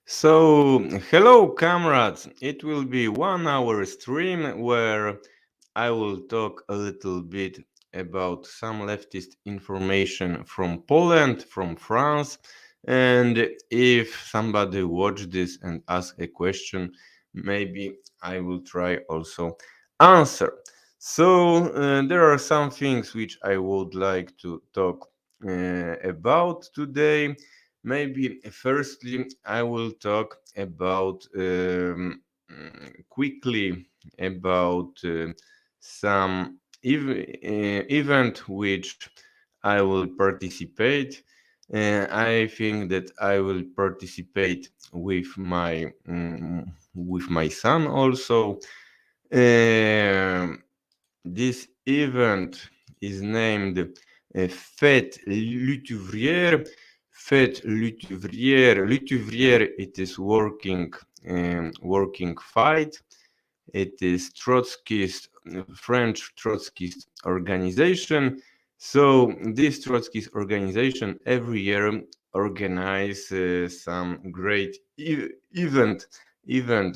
So, hello, comrades. It will be 1 hour stream where I will talk a little bit about some leftist information from Poland, from France, and if somebody watch this and ask a question, maybe I will try also answer. So, there are some things which I would like to talk about today. Maybe firstly, I will talk about quickly about some event which I will participate. I think that I will participate with my son also. This event is named Fête Lutte Ouvrière. Fête Lutte Ouvrière. Lutte Ouvrière, it is working fight. It is Trotskyist, French Trotskyist organization. So this Trotskyist organization every year organize some great event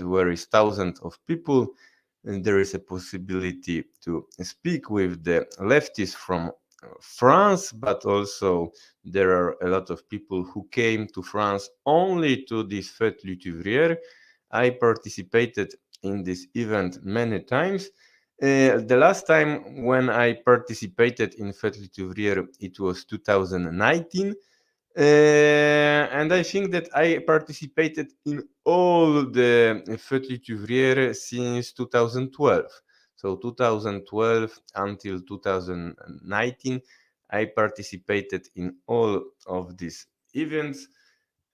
where is thousands of people, and there is a possibility to speak with the leftists from France, but also there are a lot of people who came to France only to this Fête Lutte Ouvrière. I participated in this event many times. The last time when I participated in Fête Lutte Ouvrière, it was 2019. And I think that I participated in all the Fête Lutte Ouvrière since 2012. So 2012 until 2019, I participated in all of these events.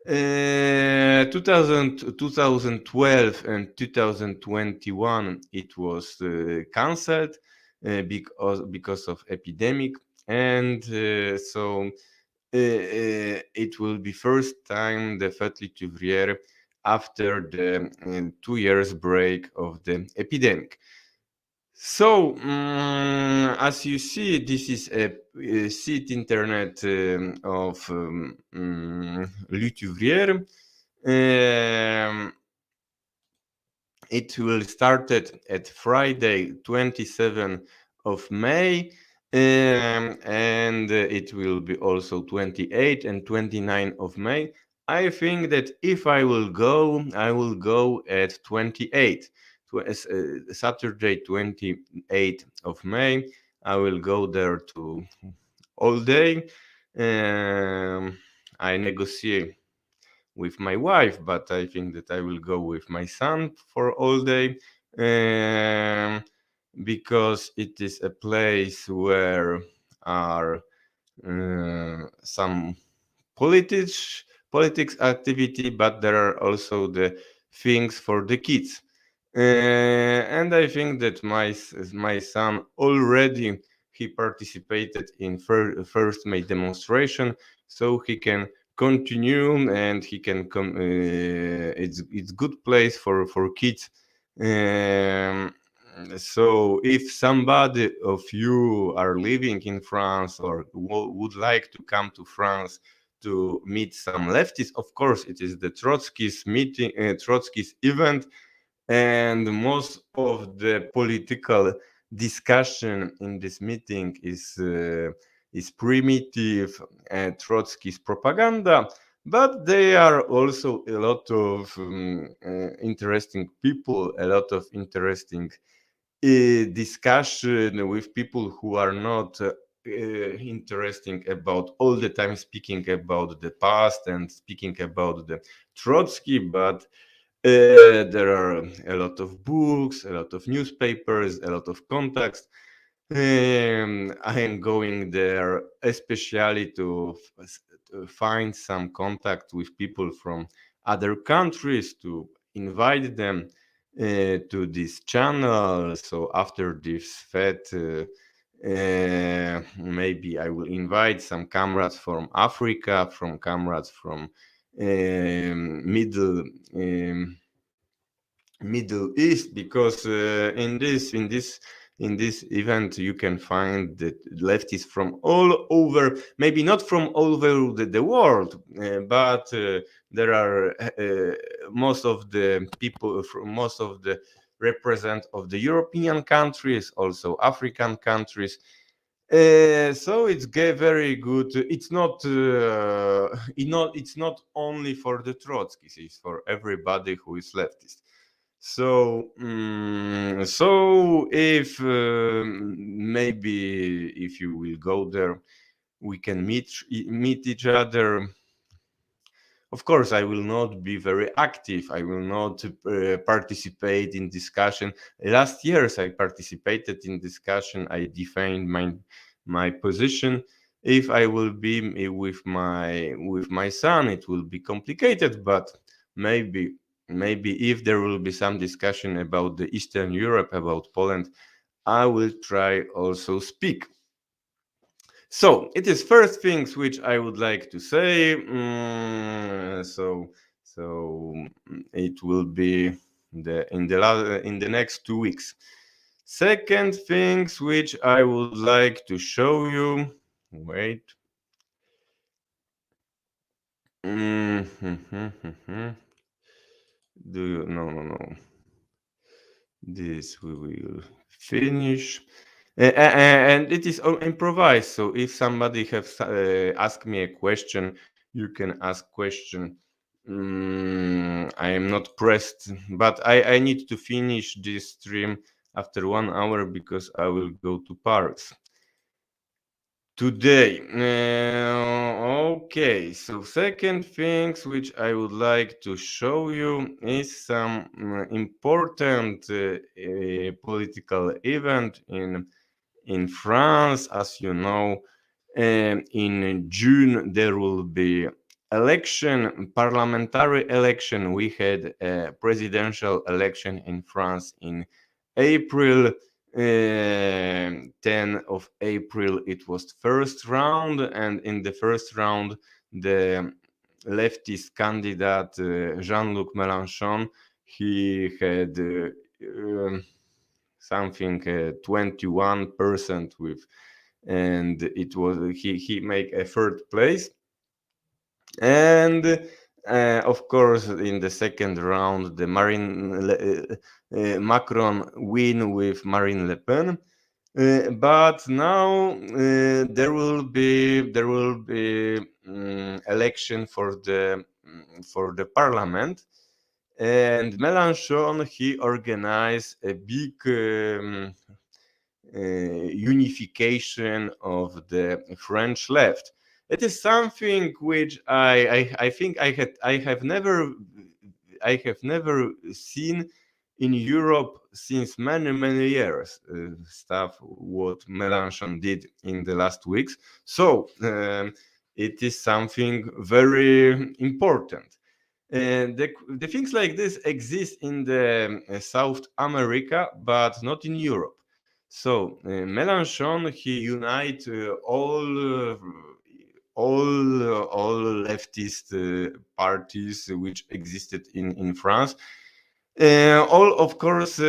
2012 and 2021 it was cancelled because of epidemic, and so it will be first time the Fête Ouvrière after the 2 years break of the epidemic. So, as you see, this is a site internet of Lutte Ouvrière. It will start at Friday, 27th of May, and it will be also 28 and 29 of May. I think that if I will go at 28. Saturday, 28th of May. I will go there to all day. I negotiate with my wife, but I think that I will go with my son for all day, because it is a place where are some politics activity, but there are also the things for the kids. And I think that my son already he participated in first May demonstration, so he can continue and he can come. It's good place for kids. Um, so if somebody of you are living in France or would like to come to France to meet some leftists, of course it is the Trotsky's meeting, Trotsky's event, and most of the political discussion in this meeting is primitive Trotsky's propaganda, but there are also a lot of interesting people, a lot of interesting discussion with people who are not interesting about all the time speaking about the past and speaking about the Trotsky, but there are a lot of books, a lot of newspapers, a lot of contacts. I am going there especially to find some contact with people from other countries, to invite them to this channel. So after this fete, maybe I will invite some comrades from Africa, from comrades from Middle East, because in this In this event, you can find the leftists from all over, maybe not from all over the world, but there are most of the people from most of the represent of the European countries, also African countries. So it's very good. It's not only for the Trotskys. It's for everybody who is leftist. So, so if maybe if you will go there, we can meet each other. Of course, I will not be very active. I will not participate in discussion. Last years, I participated in discussion. I defined my position. If I will be with my son, it will be complicated. But maybe if there will be some discussion about the Eastern Europe, about Poland, I will try also speak. So it is first things which I would like to say. So it will be in the next 2 weeks. Second things which I would like to show you. Wait. Do you? No. This we will finish. And it is all improvised. So if somebody has asked me a question, you can ask question. I am not pressed, but I need to finish this stream after 1 hour because I will go to Paris today. Okay, so second things which I would like to show you is some important political event in France. As you know, in June there will be parliamentary election. We had a presidential election in France in April. 10 of April it was first round, and in the first round the leftist candidate Jean-Luc Mélenchon, he had something 21% with, and it was he made a third place. And of course, in the second round, the Macron win with Marine Le Pen. But now there will be election for the parliament, and Mélenchon he organized a big unification of the French left. It is something which I think I have never seen in Europe since many years. Stuff what Mélenchon did in the last weeks. So it is something very important. And the things like this exist in the South America, but not in Europe. So Mélenchon he unite all leftist parties which existed in France. All of course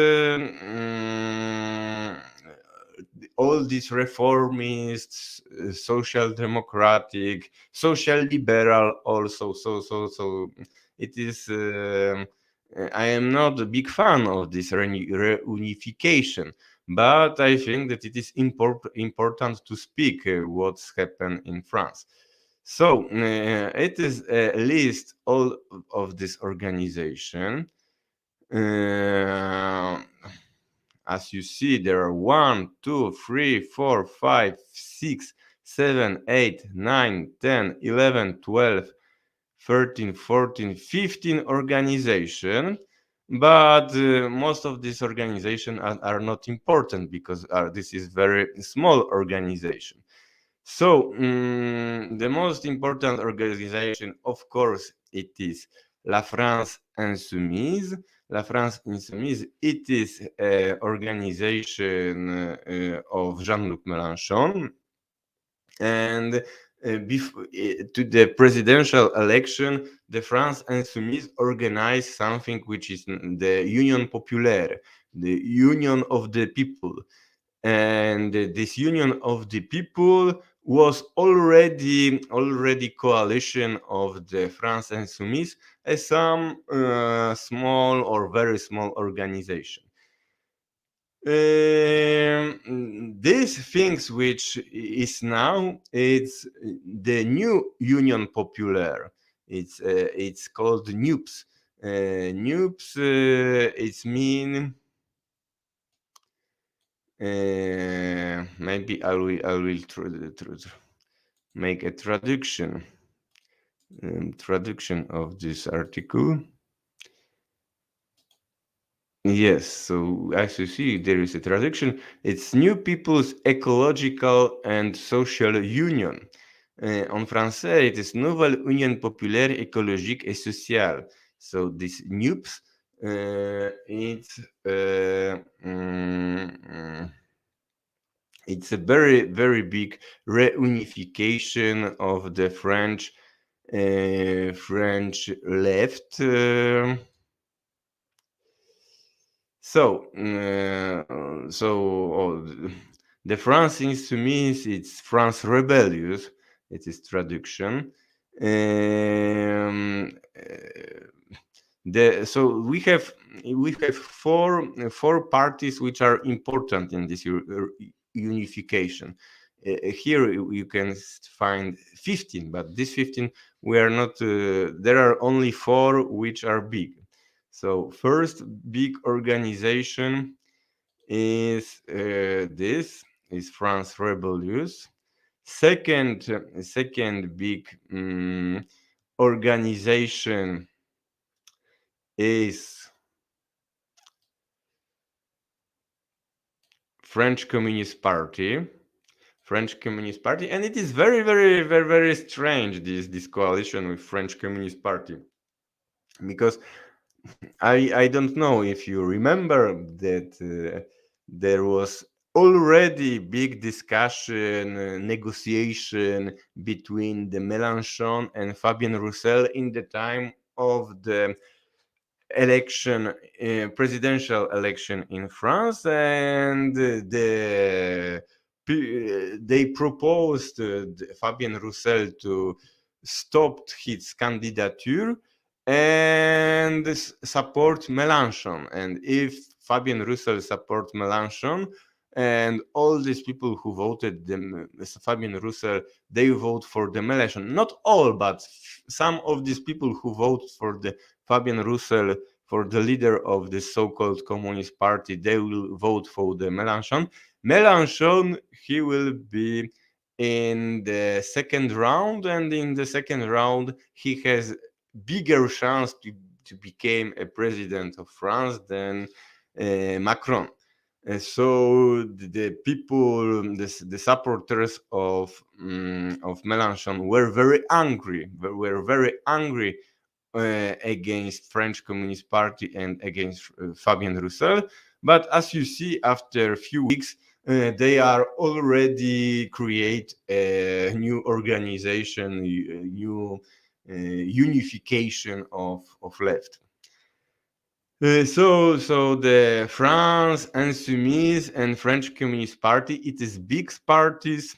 all these reformists, social democratic, social liberal also. So it is. I am not a big fan of this reunification, but I think that it is important to speak what's happened in France. So it is a list all of this organization. As you see, there are 1, 2, 3, 4, 5, 6, 7, 8, 9, 10, 11, 12, 13, 14, 15 organizations. But most of these organizations are not important because this is very small organization. So the most important organization, of course, it is La France Insoumise. La France Insoumise, it is an organization of Jean-Luc Mélenchon. And to the presidential election, the France Insoumise organized something which is the Union Populaire, the Union of the People. and this union of the people was already coalition of the France Insoumise as some small or very small organization. These things which is now, it's the new Union Populaire. It's called NUPS. NUPS, it's mean. Maybe I will make a traduction of this article. Yes, so as you see, there is a traduction. It's New People's Ecological and Social Union. En français, it is Nouvelle Union Populaire Écologique et Sociale. So this NUPS, it's a very, very big reunification of the French left. The France Insoumise, it's France Rebellious. It is traduction. So we have four parties which are important in this unification. Here you can find 15, but this 15 we are not. There are only 4 which are big. So first big organization is this is France Rebellious. Second big organization is French Communist Party, and it is very, very, very, very strange, this coalition with French Communist Party, because I don't know if you remember that there was already big discussion, negotiation between the Mélenchon and Fabien Roussel in the time of the election, presidential election in France, and they proposed Fabien Roussel to stop his candidature and support Mélenchon. And if Fabien Roussel support Mélenchon, and all these people who voted Fabien Roussel, they vote for the Mélenchon. Not all, but some of these people who vote for the Fabien Roussel, for the leader of the so-called Communist Party, they will vote for the Mélenchon. Mélenchon, he will be in the second round, and in the second round, he has bigger chance to become a president of France than Macron. So the people, the supporters of Mélenchon were very angry. Against French Communist Party and against Fabien Roussel. But as you see, after a few weeks, they are already create a new organization, new unification of left. So the France Insoumise and French Communist Party, it is big parties,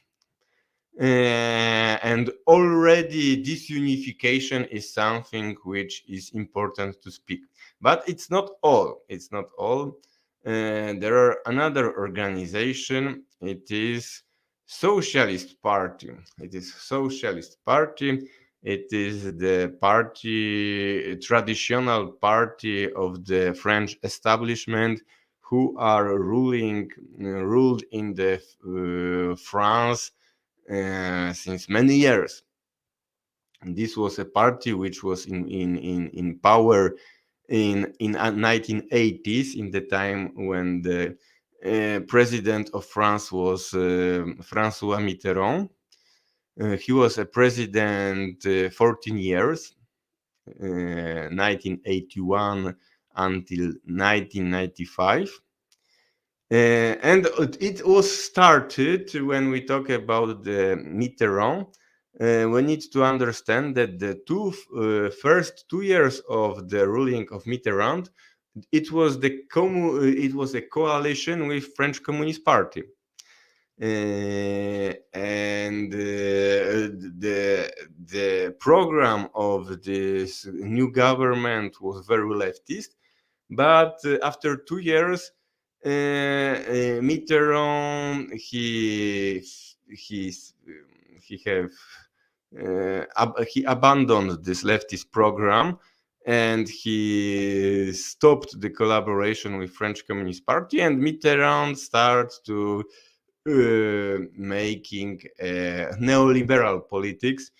and already this unification is something which is important to speak. But it's not all. There are another organization. It is Socialist Party. It is the traditional party of the French establishment, who are ruled in the France since many years. And this was a party which was in power in 1980s, in the time when the president of France was François Mitterrand. He was a president 14 years, 1981 until 1995. And it was started, when we talk about the Mitterrand, we need to understand that the first 2 years of the ruling of Mitterrand, it was a coalition with French Communist Party. and the program of this new government was very leftist. But after 2 years, Mitterrand he's he have he abandoned this leftist program, and he stopped the collaboration with French Communist Party, and Mitterrand started to making neoliberal politics.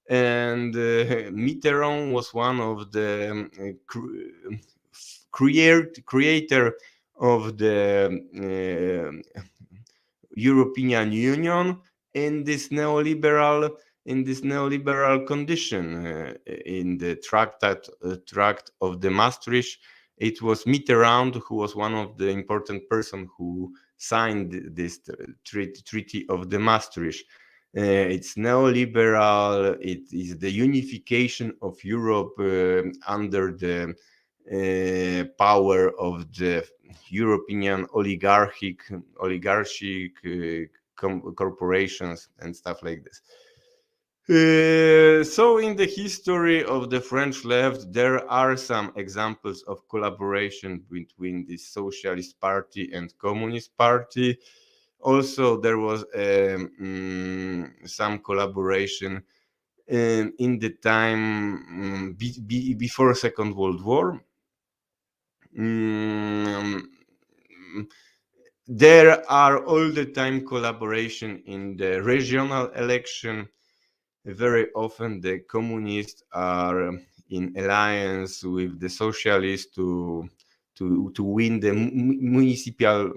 And Mitterrand was one of the creator of the European Union in this neoliberal condition. In the tract of the Maastricht, it was Mitterrand who was one of the important person who signed this treaty of the Maastricht. It's neoliberal. It is the unification of Europe under the power of the European oligarchic corporations and stuff like this. So in the history of the French left, there are some examples of collaboration between the Socialist Party and Communist Party. Also, there was some collaboration in the time before Second World War. There are all the time collaboration in the regional election. Very often the communists are in alliance with the socialists to win the municipal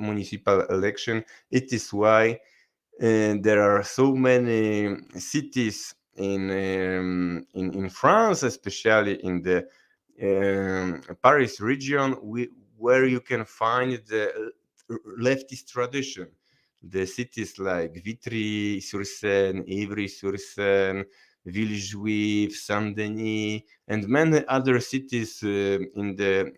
election. It is why there are so many cities in France, especially in the Paris region, where you can find the leftist tradition. The cities like Vitry-sur-Seine, Ivry-sur-Seine, Villejuif, Saint-Denis, and many other cities in the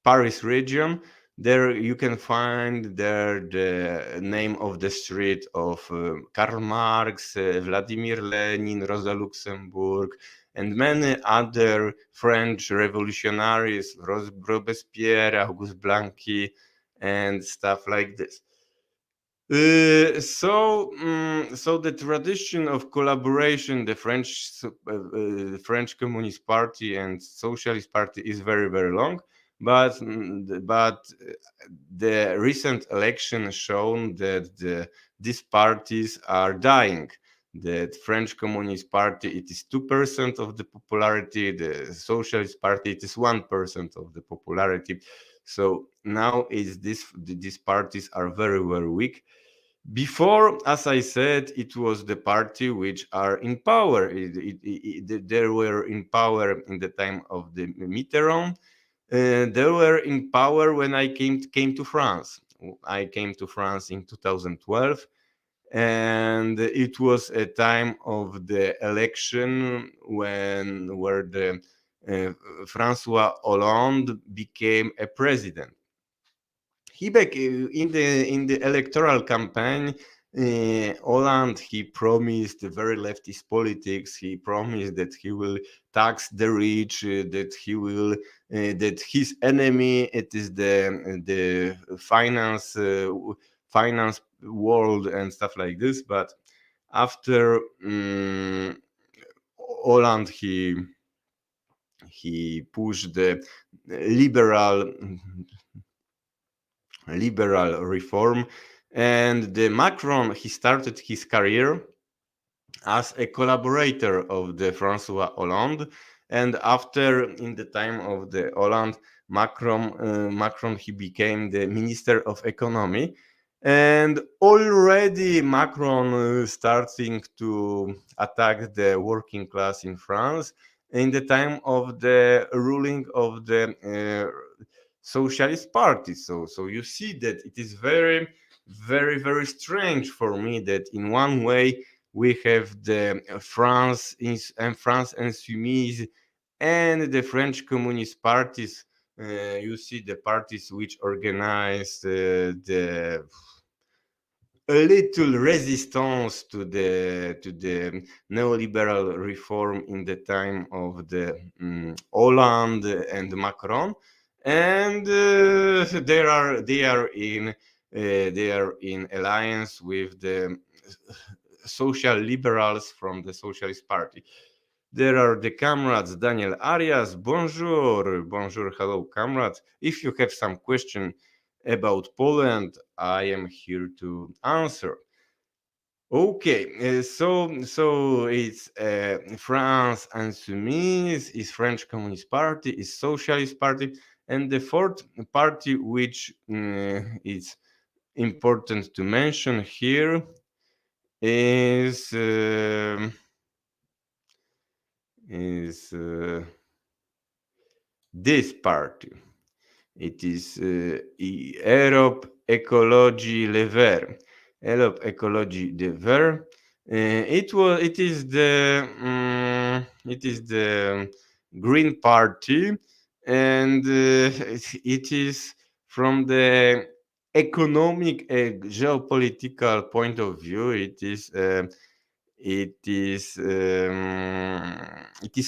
Paris region. There you can find there the name of the street of Karl Marx, Vladimir Lenin, Rosa Luxemburg, and many other French revolutionaries, Robespierre, Auguste Blanqui, and stuff like this. So the tradition of collaboration, the French Communist Party and Socialist Party is very, very long, but the recent election shown that these parties are dying. The French Communist Party, it is 2% of the popularity. The Socialist Party, it is 1% of the popularity. So now these parties are very, very weak. Before, as I said, it was the party which are in power. They were in power in the time of the Mitterrand. They were in power when I came to France. I came to France in 2012, and it was a time of the election where the François Hollande became a president. He in the electoral campaign, Hollande, he promised very leftist politics. He promised that he will tax the rich, that he will that his enemy it is the finance world and stuff like this. But after Hollande, he pushed the liberal reform, and the Macron, he started his career as a collaborator of the François Hollande, and after, in the time of the Hollande, Macron he became the Minister of Economy, and already Macron starting to attack the working class in France in the time of the ruling of the Socialist Party. So you see that it is very, very, very strange for me that in one way we have the France Insoumise and the French Communist parties. You see the parties which organize the a little resistance to the neoliberal reform in the time of the Hollande and Macron, and they are in alliance with the social liberals from the Socialist Party. There are the comrades Daniel Arias. Bonjour, bonjour, hello, comrades. If you have some question about Poland, I am here to answer. Okay, so it's France Insoumise, is French Communist Party, is Socialist Party, and the fourth party, which is important to mention here, is this party. It is Europe Ecology Les Verts. Europe Ecology Les Verts. It is the Green Party, and it is from the economic geopolitical point of view. It is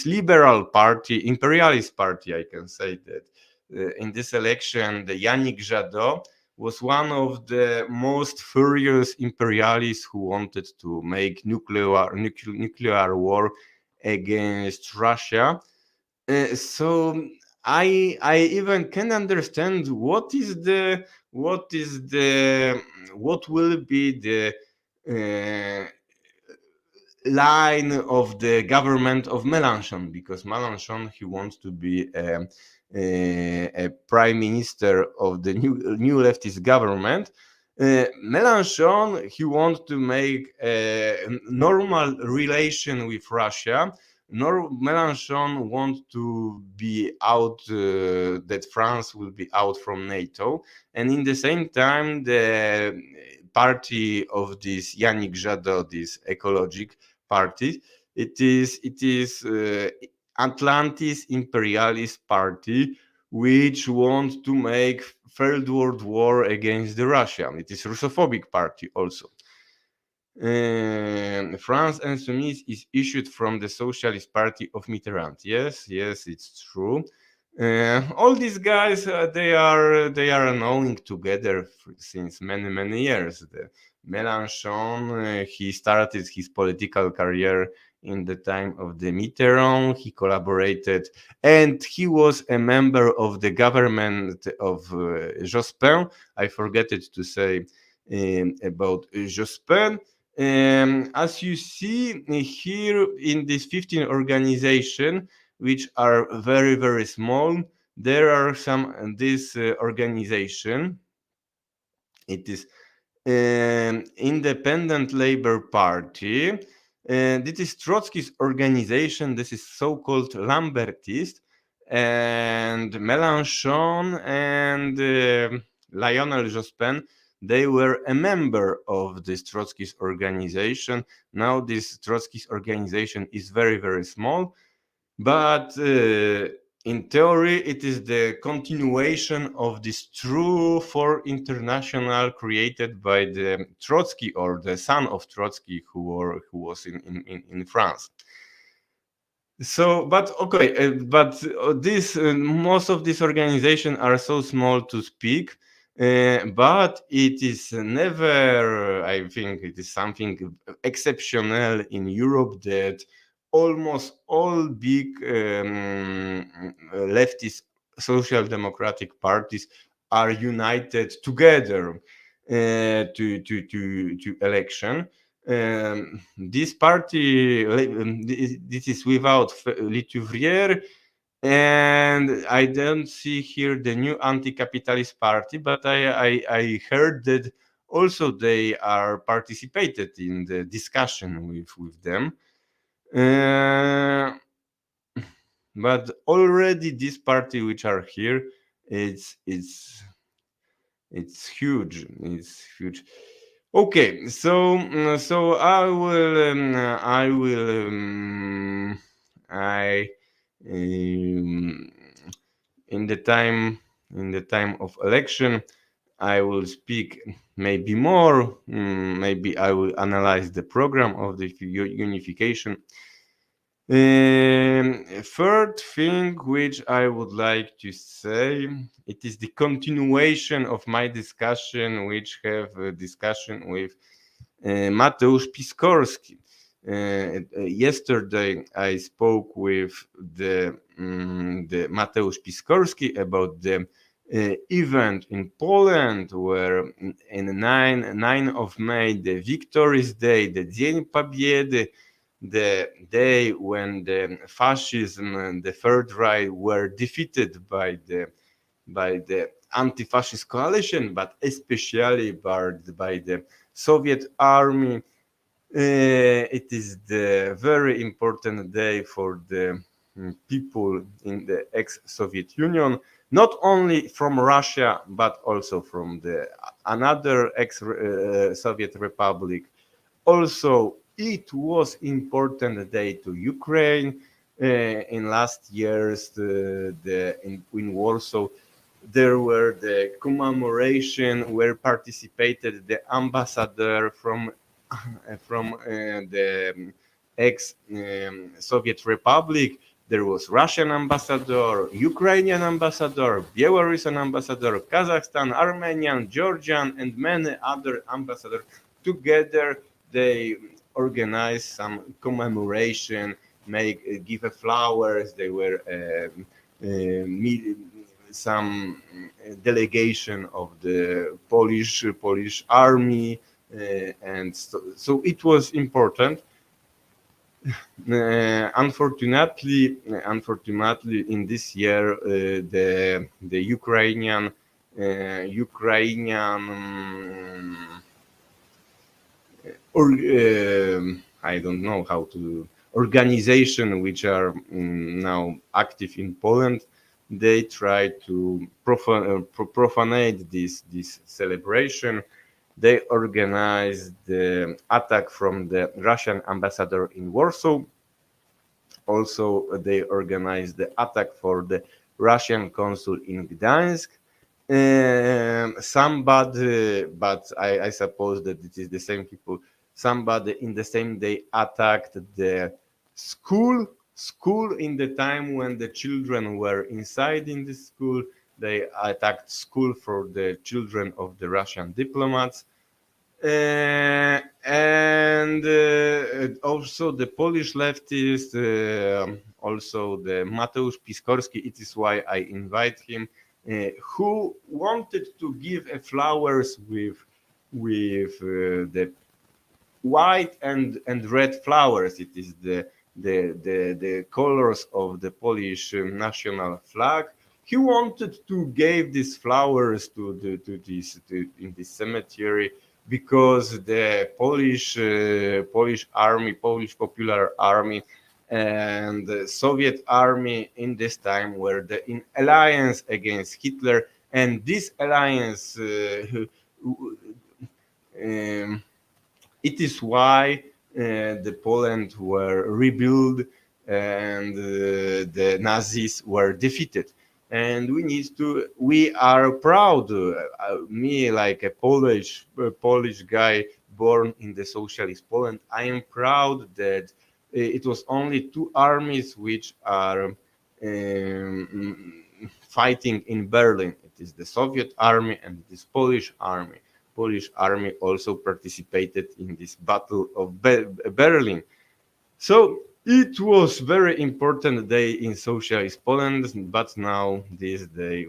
liberal party, imperialist party, I can say that. In this election, the Yannick Jadot was one of the most furious imperialists who wanted to make nuclear war against Russia. So I even can understand what will be the uh, line of the government of Mélenchon, because Mélenchon, he wants to be a prime minister of the new leftist government. Mélenchon, he wants to make a normal relation with Russia. Mélenchon wants to be out, that France will be out from NATO, and in the same time, the party of this Yannick Jadot, this ecologic party, it is Atlantis imperialist party, which wants to make Third World War against the Russia. It is Russophobic party also. France Insoumise is issued from the Socialist Party of Mitterrand. Yes, it's true. All these guys, they are knowing together since many years. The Mélenchon, he started his political career in the time of the Mitterrand. He collaborated, and he was a member of the government of Jospin. I forget it to say about Jospin. As you see here in this 15 organization, which are very small, there are some this organization. It is Independent Labor Party. This is Trotsky's organization. This is so-called Lambertist, and Mélenchon and Lionel Jospin, they were a member of this Trotsky's organization. Now this Trotsky's organization is very small, but in theory, it is the continuation of this true for international created by the Trotsky, or the son of Trotsky, who was in France. So, but okay, this most of these organizations are so small to speak, but it is never. I think it is something exceptional in Europe that almost all big leftist social democratic parties are united together to election. This party, this is without Litouvrier, and I don't see here the new anti-capitalist party, but I heard that also they are participated in the discussion with them. But already this party which are here, it's huge. It's huge. Okay, so I in the time of election, I will speak maybe more. Maybe I will analyze the program of the unification. Third thing which I would like to say, it is the continuation of my discussion, which have a discussion with Mateusz Piskorski. Yesterday I spoke with the Mateusz Piskorski about the event in Poland, where in 9 of May, the Victory's Day, the Dzień Pobiedy, the day when the fascism and the Third Reich were defeated by the anti-fascist coalition, but especially by the Soviet army. It is the very important day for the people in the ex-Soviet Union, not only from Russia, but also from the another ex-Soviet republic. Also, it was important day to Ukraine. In last years, in Warsaw, there were the commemoration where participated the ambassador from the ex-Soviet Republic. There was Russian ambassador, Ukrainian ambassador, Belarusian ambassador, Kazakhstan, Armenian, Georgian, and many other ambassadors. Together, they organized some commemoration, give flowers. They were some delegation of the Polish army, and so it was important. Unfortunately, in this year, the Ukrainian or I don't know how to organization which are now active in Poland. They try to profanate this celebration. They organized the attack from the Russian ambassador in Warsaw. Also, they organized the attack for the Russian consul in Gdańsk. Somebody, but I suppose that it is the same people. Somebody in the same day attacked the school in the time when the children were inside in the school. They attacked school for the children of the Russian diplomats. And also the Polish leftist, also the Mateusz Piskorski, it is why I invite him, who wanted to give flowers with the white and red flowers. It is the colors of the Polish national flag. He wanted to give these flowers in this cemetery because the Polish army, Polish Popular Army, and the Soviet army in this time were in alliance against Hitler, and this alliance it is why the Poland were rebuilt and the Nazis were defeated. And we are proud, me like a Polish guy born in the socialist Poland, I am proud that it was only two armies which are fighting in Berlin. It is the Soviet army and this Polish army. Polish army also participated in this battle of Berlin. So it was very important day in socialist Poland, but now this day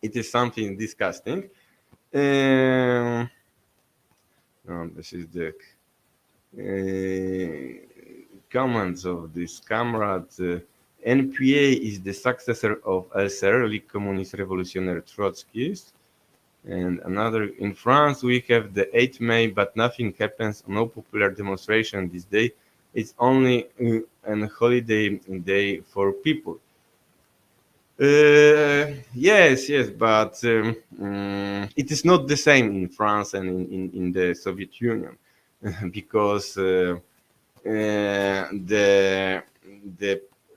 it is something disgusting. This is the comments of this comrade. NPA is the successor of LCR, League Communist Revolutionary Trotskyists. And another, in France, we have the 8th May, but nothing happens, no popular demonstration this day. It's only a holiday day for people. Yes, but it is not the same in France and in the Soviet Union because the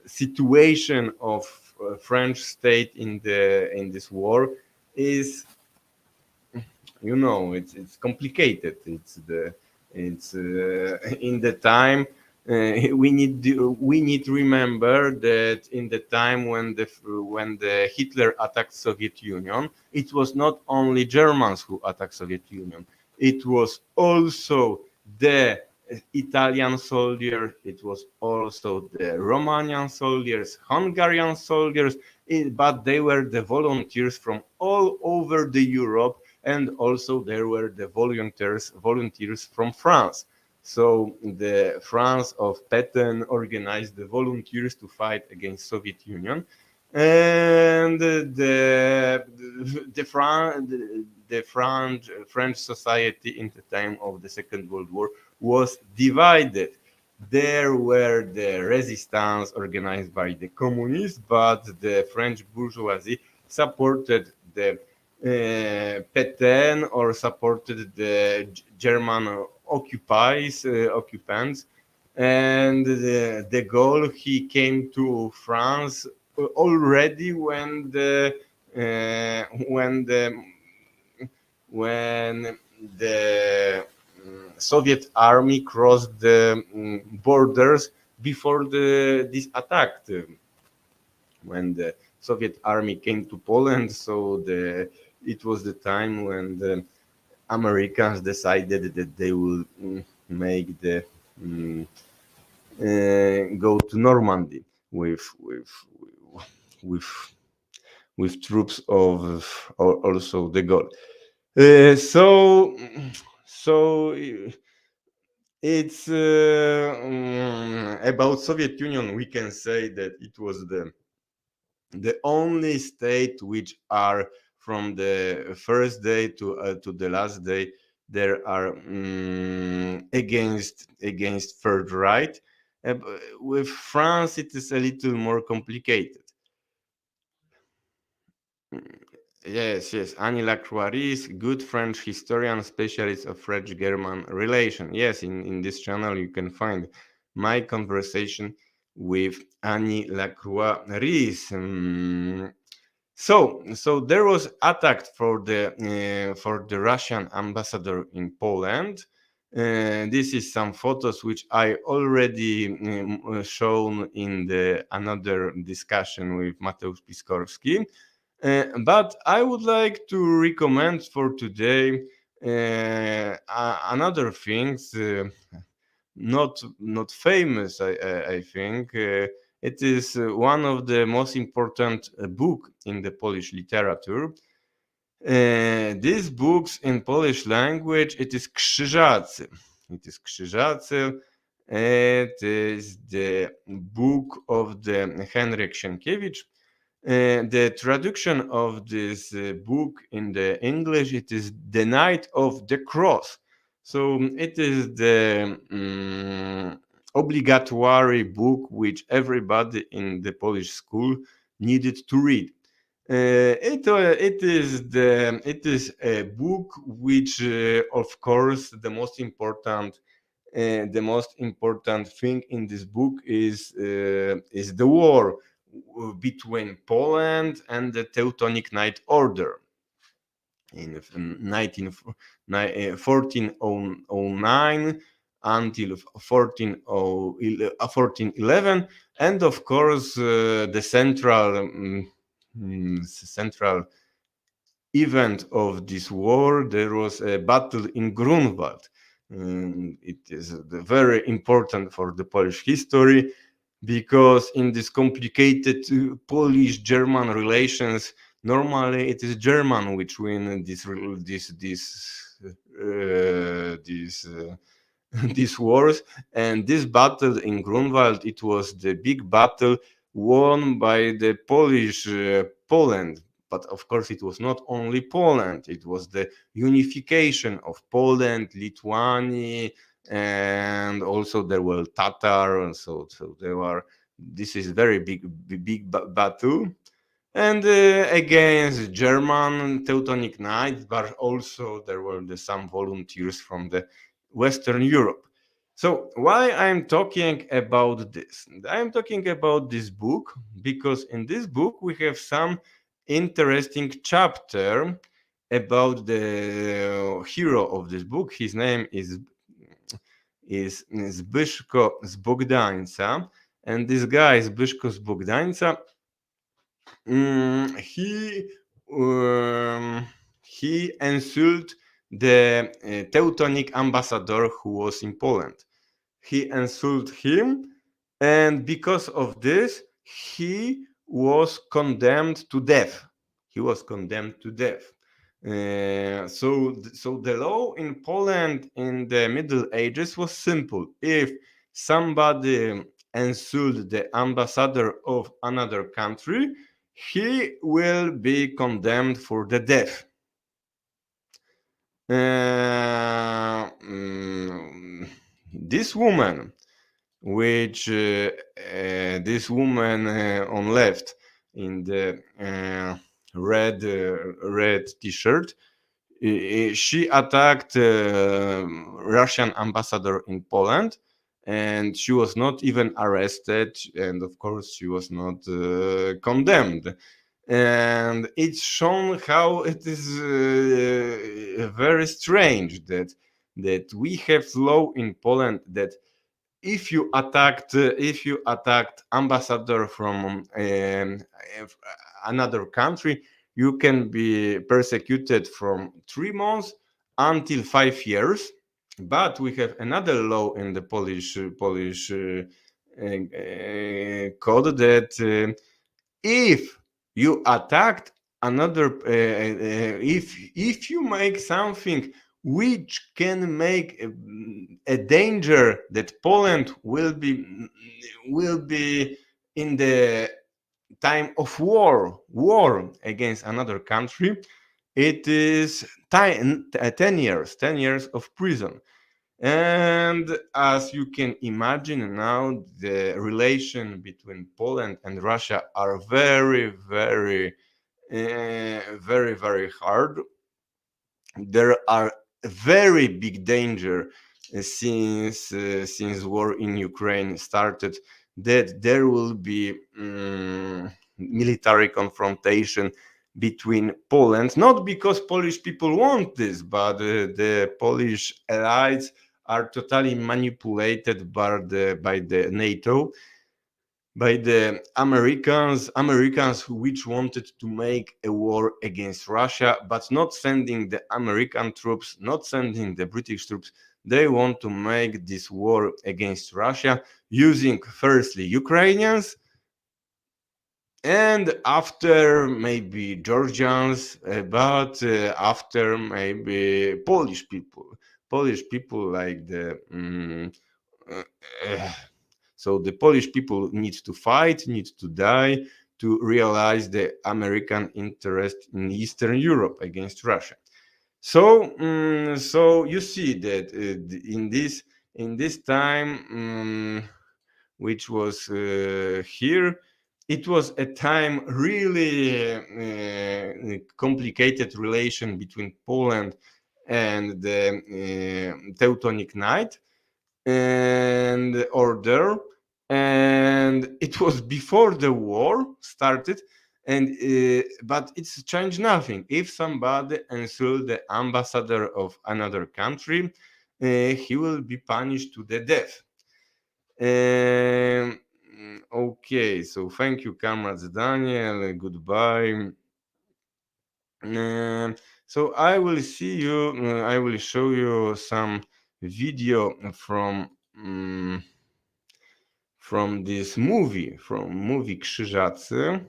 situation of French state in this war is, it's complicated. It's in the time, we need to remember that in the time when the Hitler attacked Soviet Union, it was not only Germans who attacked Soviet Union, it was also the Italian soldiers, it was also the Romanian soldiers, Hungarian soldiers, but they were the volunteers from all over the Europe, and also there were the volunteers from France. So the France of Pétain organized the volunteers to fight against Soviet Union, and the French society in the time of the Second World War was divided. There were the resistance organized by the communists, but the French bourgeoisie supported the Pétain, or supported the German occupants, and de Gaulle, he came to France already uh, when the when the Soviet army crossed the borders before this attack. When the Soviet army came to Poland, so it was the time when the Americans decided that they will make the go to Normandy with with troops of also de Gaulle. So it's about Soviet Union. We can say that it was the only state which are from the first day to the last day there are against third right. With France, it is a little more complicated. Yes, yes. Annie Lacroix, good French historian, specialist of French-German relation. Yes, in this channel you can find my conversation with Annie Lacroix. So there was attack for the Russian ambassador in Poland. This is some photos which I already shown in the another discussion with Mateusz Piskorski. But I would like to recommend for today another things, not famous. I think it is one of the most important book in the Polish literature. These books in Polish language, it is Krzyżacy. It is Krzyżacy. It is the book of the Henryk Sienkiewicz. The traduction of this book in the English, it is The Night of the Cross. So it is the obligatory book which everybody in the Polish school needed to read. It is a book which, of course, the most important thing in this book is the war between Poland and the Teutonic Knight Order in 1409 until 1411, and of course the central event of this war, there was a battle in Grunwald. It is very important for the Polish history, because in this complicated Polish-German relations, normally it is German which win these wars. And this battle in Grunwald, it was the big battle won by the Poland. But of course, it was not only Poland; it was the unification of Poland, Lithuania, and also there were Tatar, and so there were. This is very big battle, and against German Teutonic Knights, but also there were some volunteers from the Western Europe. So why I'm talking about this? I'm talking about this book because in this book we have some interesting chapter about the hero of this book. His name is Zbyszko z Bogdańca, and this guy Zbyszko z Bogdańca, he insulted the Teutonic ambassador who was in Poland. He insulted him, and because of this, he was condemned to death. He was condemned to death. So the law in Poland in the Middle Ages was simple. If somebody insulted the ambassador of another country, he will be condemned for the death. This woman, this woman on left in the red t-shirt, she attacked Russian ambassador in Poland, and she was not even arrested, and of course she was not condemned. And it's shown how it is very strange that we have law in Poland that if you attacked ambassador from another country, you can be persecuted from 3 months until 5 years. But we have another law in the Polish code that if you attacked another, if you make something which can make a danger that Poland will be in the time of war against another country, it is 10 years of prison. And as you can imagine now, the relation between Poland and Russia are very hard. There are very big danger since war in Ukraine started, that there will be military confrontation between Poland, not because Polish people want this, but the Polish allies are totally manipulated by the NATO, by the Americans which wanted to make a war against Russia, but not sending the American troops, not sending the British troops. They want to make this war against Russia using firstly Ukrainians, and after maybe Georgians, but after maybe Polish people like the so the Polish people need to fight, need to die to realize the American interest in Eastern Europe against Russia. So you see that in this time, which was here, it was a time really complicated relation between Poland and the Teutonic Knight and order, and it was before the war started, and but it's changed nothing. If somebody insult the ambassador of another country, he will be punished to the death. Okay, so thank you, comrades Daniel. Goodbye. So I will see you. I will show you some video from this movie, from movie Krzyżacy.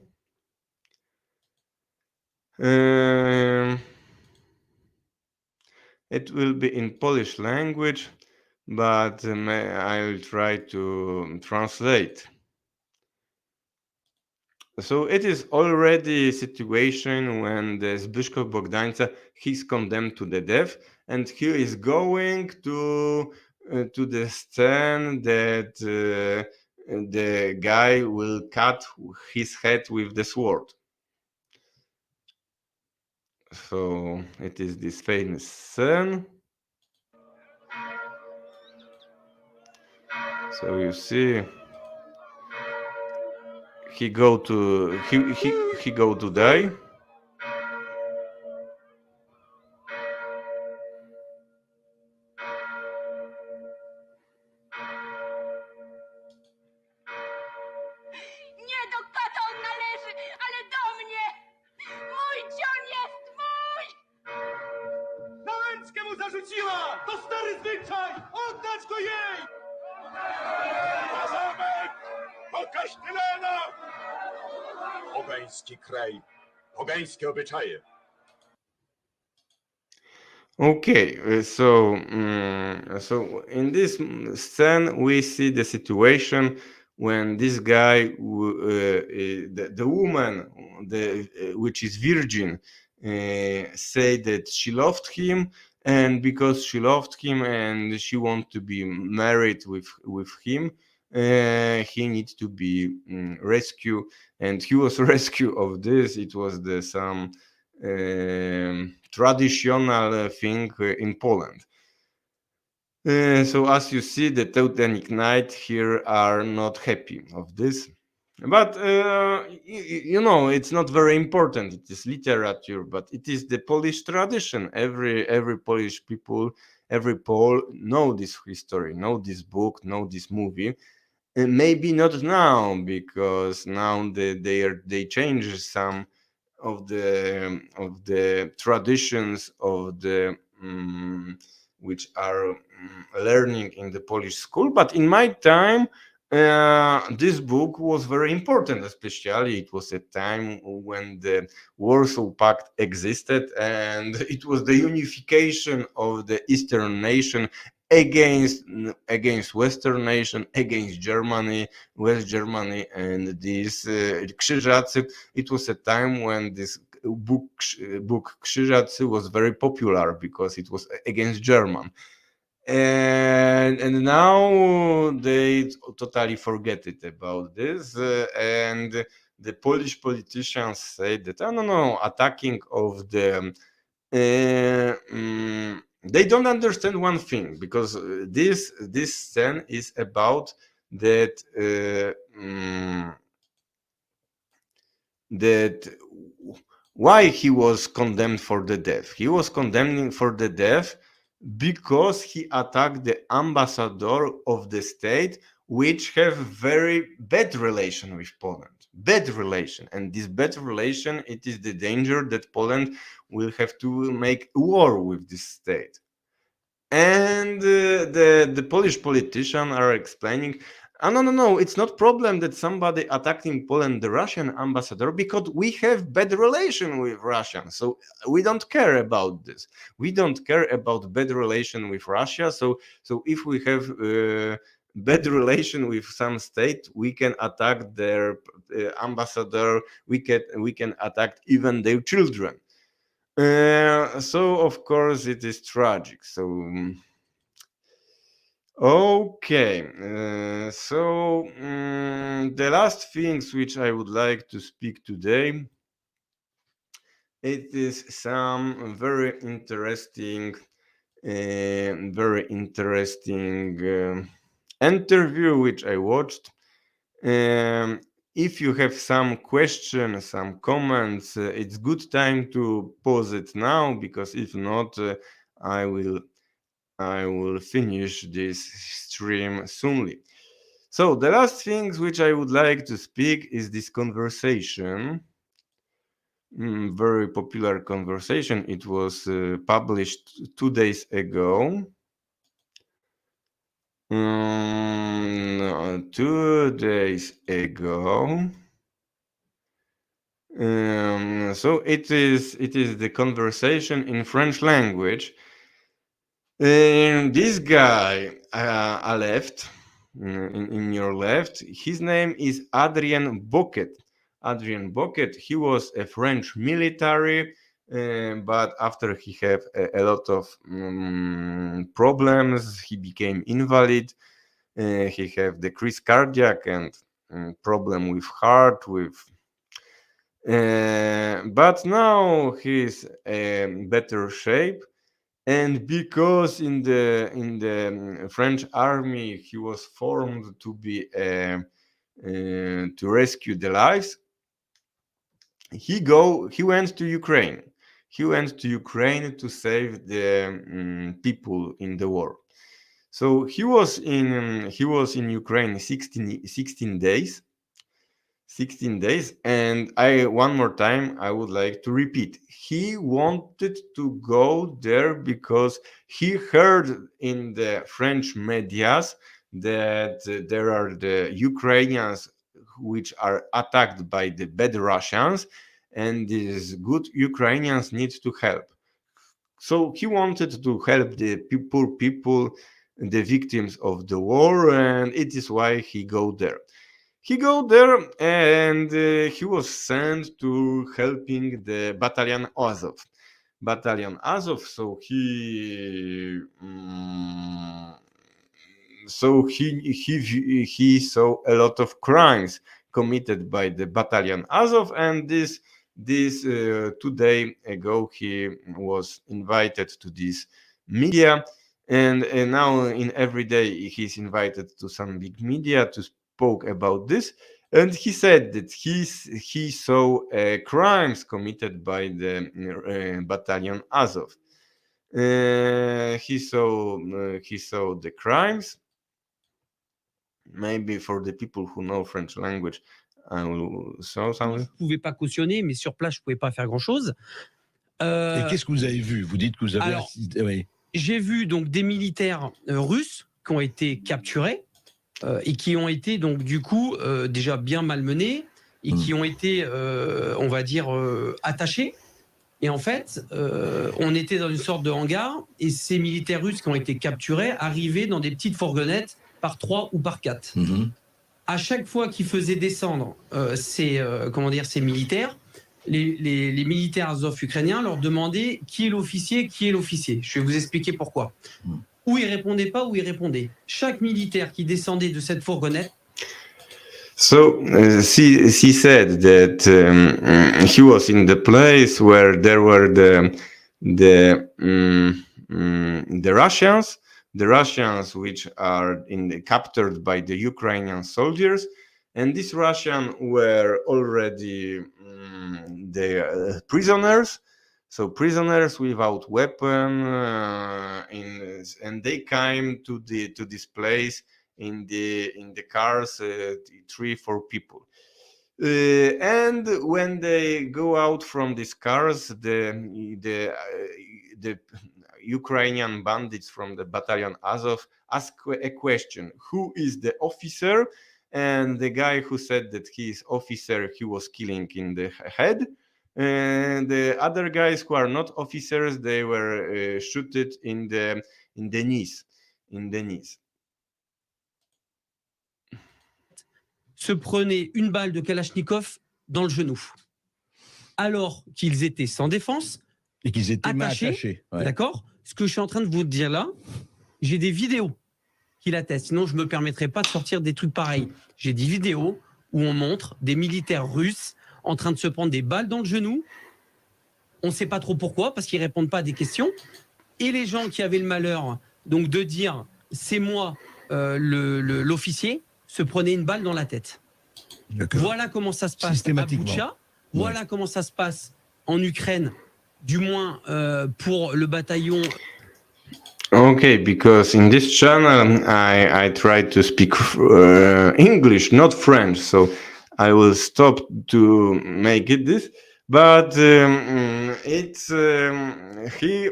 It will be in Polish language, but I'll try to translate. So it is already a situation when the Zbyszko Bogdańca, he's condemned to the death, and he is going to the stand that the guy will cut his head with the sword. So it is this famous scene. So you see, he go to die. Kasztylana! Pogański kraj, pogańskie obyczaje. Okay, so in this scene we see the situation when this guy, the woman, which is virgin, say that she loved him, and because she loved him and she want to be married with him, he needs to be rescued, and he was rescued of this. It was the some traditional thing in Poland. So as you see, the Teutonic Knights here are not happy of this. But you know, it's not very important. It is literature, but it is the Polish tradition. Every Polish people, every Pole know this history, know this book, know this movie. And maybe not now, because now they change some of the traditions of the which are learning in the Polish school. But in my time, this book was very important. Especially, it was a time when the Warsaw Pact existed, and it was the unification of the Eastern nation against Western nation, against Germany, West Germany, and these Krzyżacy. It was a time when this book Krzyżacy was very popular because it was against German. And now they totally forget it about this, and the Polish politicians say that, oh, no, attacking of the they don't understand one thing, because this scene is about that that why he was condemned for the death. He was condemned for the death because he attacked the ambassador of the state, which have very bad relation with Poland. Bad relation. And this bad relation, it is the danger that Poland will have to make war with this state. And the Polish politicians are explaining, oh, no, it's not problem that somebody attacking Poland, the Russian ambassador, because we have bad relation with Russia. So we don't care about this. We don't care about bad relation with Russia. So if we have bad relation with some state, we can attack their ambassador. We can attack even their children. So of course it is tragic. So okay, the last things which I would like to speak today, it is some very interesting interview which I watched. If you have some questions, some comments, it's good time to pause it now, because if not, I will finish this stream soonly. So the last things which I would like to speak is this conversation. Very popular conversation. It was published 2 days ago. 2 days ago. So it is the conversation in French language. This guy, left, in your left, his name is Adrien Bocquet. Adrien Bocquet, he was a French military, but after he had a lot of problems, he became invalid. He had decreased cardiac and problem with heart, but now he's in better shape. And because in the French army he was formed to be to rescue the lives, he went to Ukraine. He went to Ukraine to save the people in the war. So he was in Ukraine 16 days. 16 days. And one more time I would like to repeat, he wanted to go there because he heard in the French medias that there are the Ukrainians which are attacked by the bad Russians, and these good Ukrainians need to help. So he wanted to help the poor people, the victims of the war, and it is why he go there. He go there and he was sent to helping the battalion Azov. Battalion Azov, so he saw a lot of crimes committed by the battalion Azov, and this 2 days ago he was invited to this media, and now in every day he's invited to some big media to spoke about this, and he said that he saw crimes committed by the battalion Azov. He saw the crimes. Maybe for the people who know French language, I will show something. Je ne pouvais pas cautionner, mais sur place, je ne pouvais pas faire grand-chose. Et qu'est-ce que vous avez vu? Vous dites que vous avez alors, assisté. Oui. J'ai vu donc des militaires russes qui ont été capturés et qui ont été donc du coup déjà bien malmenés et qui ont été, on va dire, attachés. Et en fait, on était dans une sorte de hangar et ces militaires russes qui ont été capturés arrivaient dans des petites fourgonnettes par 3 ou par 4. À chaque fois qu'ils faisaient descendre ces militaires, les militaires Azov ukrainiens leur demandaient qui est l'officier, qui est l'officier. Je vais vous expliquer pourquoi. Ou ils répondaient pas, ou ils répondaient. Chaque militaire qui descendait de cette fourgonnette. So she said that he was in the place where there were the Russians which are captured by the Ukrainian soldiers, and these Russians were already the prisoners. So prisoners without weapon, and they came to this place in the cars, 3-4 people. And when they go out from these cars, the Ukrainian bandits from the battalion Azov ask a question: who is the officer? And the guy who said that he is officer, he was killing in the head. And the other guys who are not officers, they were shooted in the knees. Se prenaient une balle de Kalachnikov dans le genou, alors qu'ils étaient sans défense et qu'ils étaient attachés. Ouais. D'accord. Ce que je suis en train de vous dire là, j'ai des vidéos qui l'attestent. Sinon, je me permettrais pas de sortir des trucs pareils. J'ai des vidéos où on montre des militaires russes en train de se prendre des balles dans le genou. On ne sait pas trop pourquoi, parce qu'ils répondent pas à des questions. Et les gens qui avaient le malheur donc de dire c'est moi l'officier, se prenaient une balle dans la tête. Voilà comment ça se passe à Boutcha. Voilà comment ça se passe en Ukraine, du moins pour le bataillon. Okay, because in this channel I try to speak English, not French, so I will stop to make it this. But it's he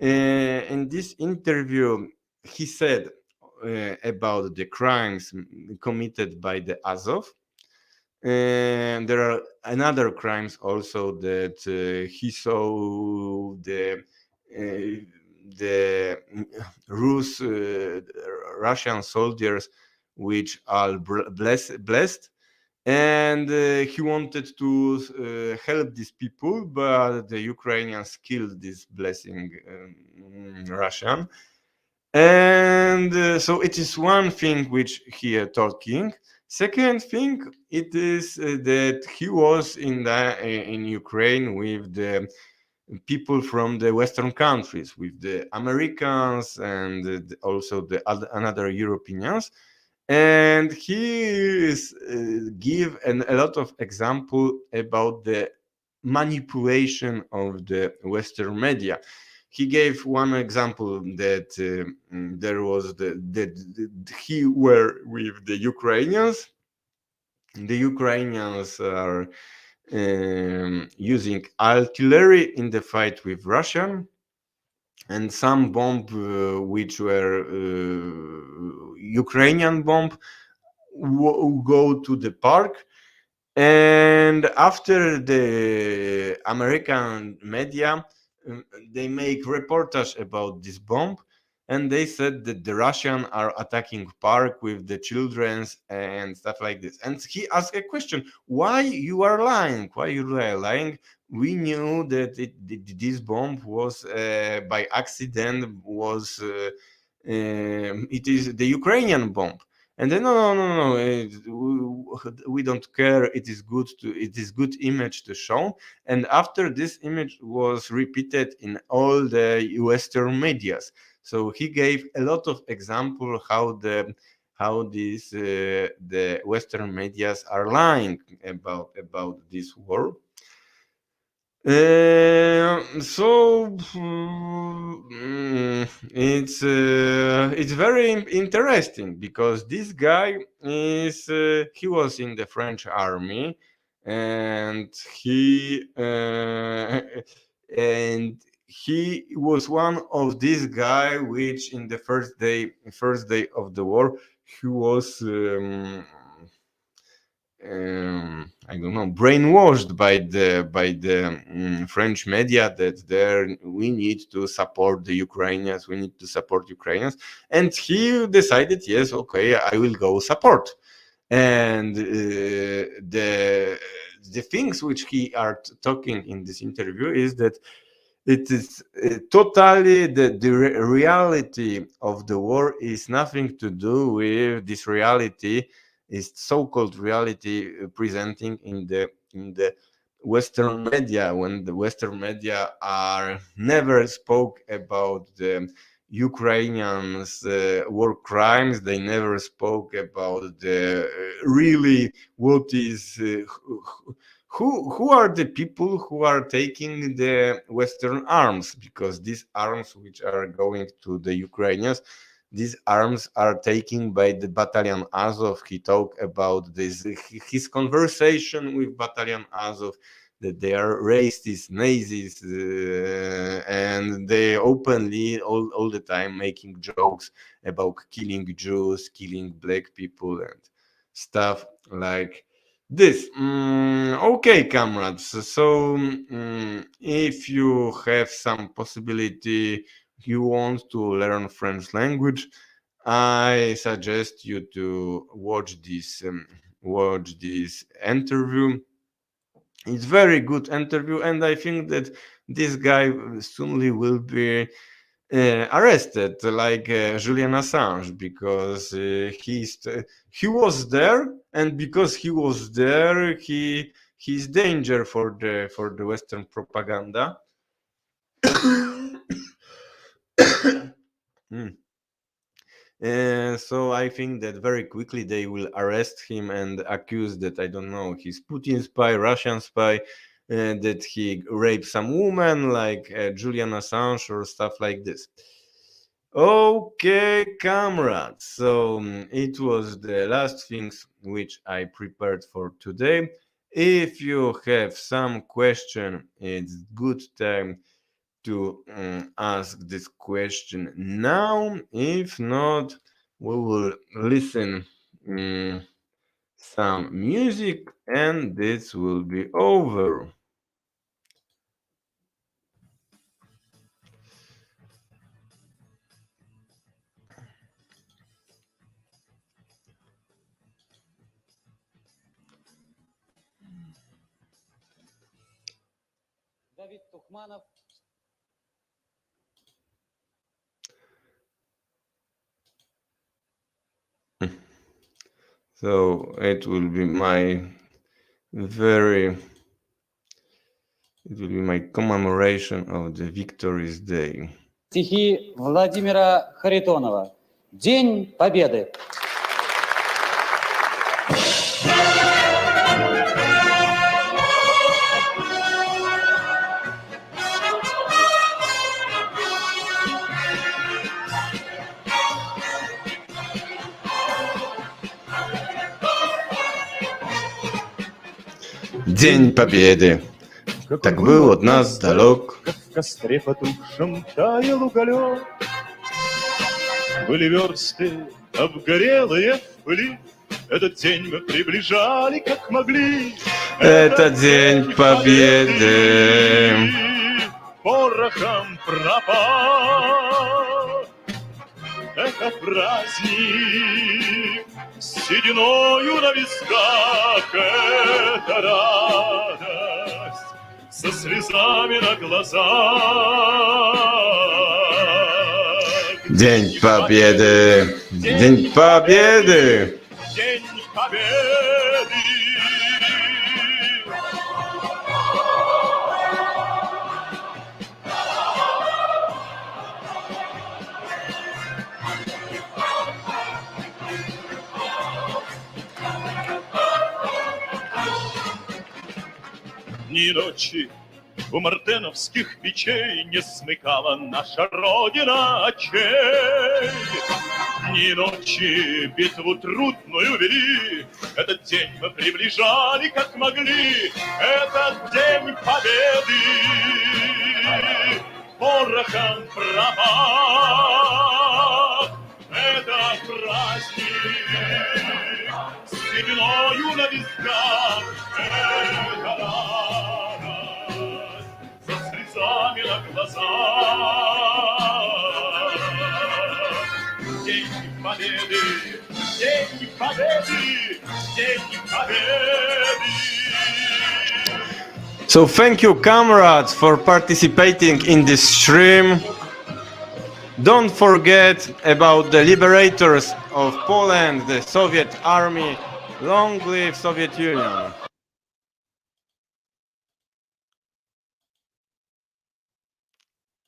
in this interview he said about the crimes committed by the Azov. And there are another crimes also that he saw the Russian soldiers which are blessed, and he wanted to help these people, but the Ukrainians killed this blessing Russian. And so it is one thing which he talking. Second thing, it is that he was in Ukraine with the people from the Western countries, with the Americans and also the another Europeans, and he give a lot of example about the manipulation of the Western media. He gave one example that there was he were with the Ukrainians. The Ukrainians are using artillery in the fight with Russia, and some bomb which were Ukrainian bomb go to the park. And after the American media, they make reportage about this bomb, and they said that the Russians are attacking park with the childrens and stuff like this. And he asked a question: why you are lying? Why you are lying? We knew that this bomb was by accident, was it is the Ukrainian bomb. And then no, we don't care. It is good image to show. And after this image was repeated in all the Western medias, so he gave a lot of example how these the Western medias are lying about this war. It's very interesting because this guy is he was in the French army, and he was one of these guy which in the first day of the war he was I don't know, brainwashed by the French media that there we need to support the Ukrainians, and he decided, yes, okay, I will go support. And the things which he are talking in this interview is that it is totally the reality of the war is nothing to do with this reality, is so-called reality presenting in the Western media, when the Western media are never spoke about the Ukrainians war crimes. They never spoke about the really what is who are the people who are taking the Western arms, because these arms which are going to the Ukrainians, these arms are taken by the Battalion Azov. He talked about this, his conversation with Battalion Azov, that they are racist, Nazis, and they openly all the time making jokes about killing Jews, killing black people, and stuff like this. Okay, comrades. So if you have some possibility, you want to learn French language, I suggest you to watch this interview. It's very good interview, and I think that this guy soonly will be arrested, like Julian Assange, because he was there, and because he was there, he's danger for the Western propaganda. So I think that very quickly they will arrest him and accuse that, I don't know, he's Putin spy, Russian spy, that he raped some woman like Julian Assange or stuff like this. Okay, comrades. So it was the last things which I prepared for today. If you have some question, it's good time to ask this question now. If not, we will listen some music and this will be over. So it will be my commemoration of the Victory's Day. Стихи Владимира Харитонова. День Победы. День Победы, так был от нас далек. Как в костре потухшем таял уголек. Были версты обгорелые в пыли, Этот день мы приближали, как могли. Это день победы. Порохом пропал. Это праздник с сединою на висках. Это радость со слезами на глазах. День победы. День победы. День победы. Ни ночи у мартеновских печей не смыкала наша Родина очей. Ни ночи битву трудную вели, этот день мы приближали, как могли. Этот день победы порохом пропах. Это праздник с сединою на висках. Это радость со слезами на глазах. День победы, день победы, день победы. So thank you, comrades, for participating in this stream. Don't forget about the liberators of Poland, the Soviet army. Long live Soviet Union.